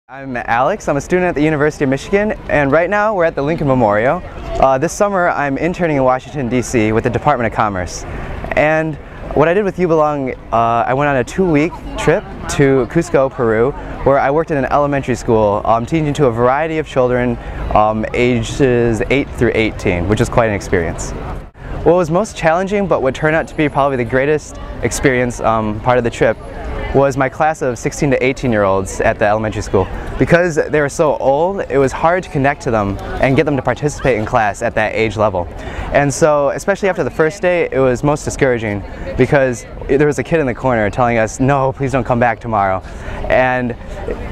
I'm Alex. I'm a student at the University of Michigan, and right now we're at the Lincoln Memorial. This summer I'm interning in Washington, D.C. with the Department of Commerce. And what I did with UBELONG, I went on a 2-week trip to Cusco, Peru, where I worked in an elementary school teaching to a variety of children ages 8 through 18, which is quite an experience. What was most challenging, but what turned out to be probably the greatest experience part of the trip, was my class of 16 to 18-year-olds at the elementary school. Because they were so old, it was hard to connect to them and get them to participate in class at that age level. And so, especially after the first day, it was most discouraging because there was a kid in the corner telling us, "No, please don't come back tomorrow." And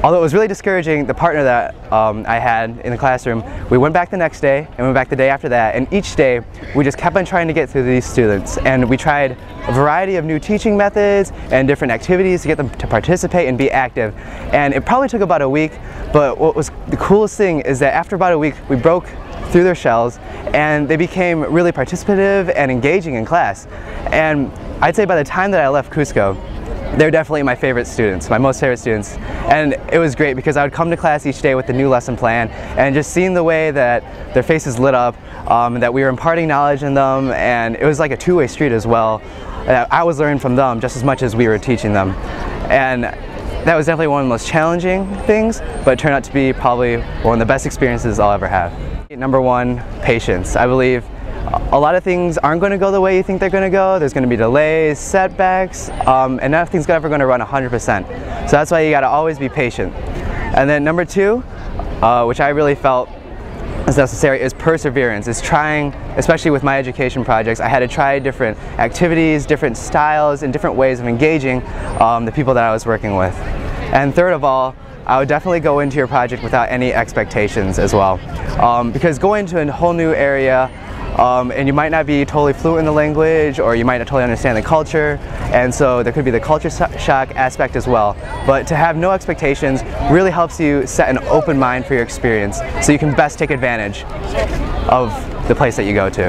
although it was really discouraging, the partner that I had in the classroom, we went back the next day and went back the day after that, and each day we just kept on trying to get through these students, and we tried a variety of new teaching methods and different activities to get them to participate and be active. And it probably took about a week, but what was the coolest thing is that after about a week we broke through their shells and they became really participative and engaging in class. And I'd say by the time that I left Cusco, they're definitely my favorite students, my most favorite students. And it was great because I would come to class each day with the new lesson plan, and just seeing the way that their faces lit up, that we were imparting knowledge in them, and it was like a two-way street as well. I was learning from them just as much as we were teaching them. And that was definitely one of the most challenging things, but it turned out to be probably one of the best experiences I'll ever have. Number one, patience. I believe a lot of things aren't going to go the way you think they're going to go. There's going to be delays, setbacks, and nothing's ever going to run 100%. So that's why you got to always be patient. And then number two, which I really felt is necessary, is perseverance. Is trying, especially with my education projects, I had to try different activities, different styles, and different ways of engaging the people that I was working with. And third of all, I would definitely go into your project without any expectations as well. Because going to a whole new area, and you might not be totally fluent in the language, or you might not totally understand the culture, and so there could be the culture shock aspect as well. But to have no expectations really helps you set an open mind for your experience, so you can best take advantage of the place that you go to.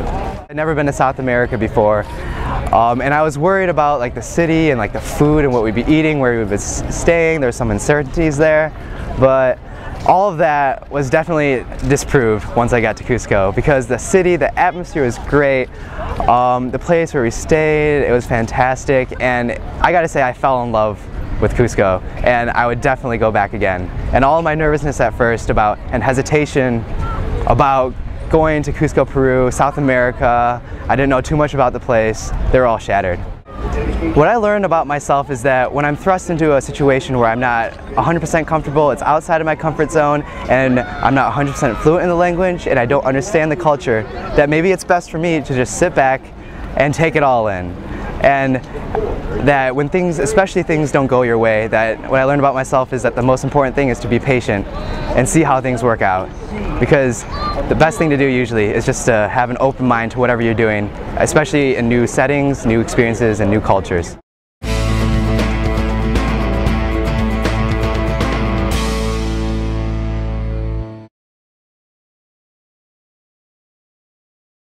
I'd never been to South America before, and I was worried about like the city and like the food and what we'd be eating, where we'd be staying. There's some uncertainties there, but all of that was definitely disproved once I got to Cusco, because the city, the atmosphere was great, the place where we stayed, it was fantastic, and I gotta say I fell in love with Cusco, and I would definitely go back again. And all of my nervousness at first and hesitation about going to Cusco, Peru, South America, I didn't know too much about the place, they were all shattered. What I learned about myself is that when I'm thrust into a situation where I'm not 100% comfortable, it's outside of my comfort zone, and I'm not 100% fluent in the language, and I don't understand the culture, that maybe it's best for me to just sit back and take it all in. And that when things, especially things don't go your way, that what I learned about myself is that the most important thing is to be patient and see how things work out. Because the best thing to do usually is just to have an open mind to whatever you're doing, especially in new settings, new experiences, and new cultures.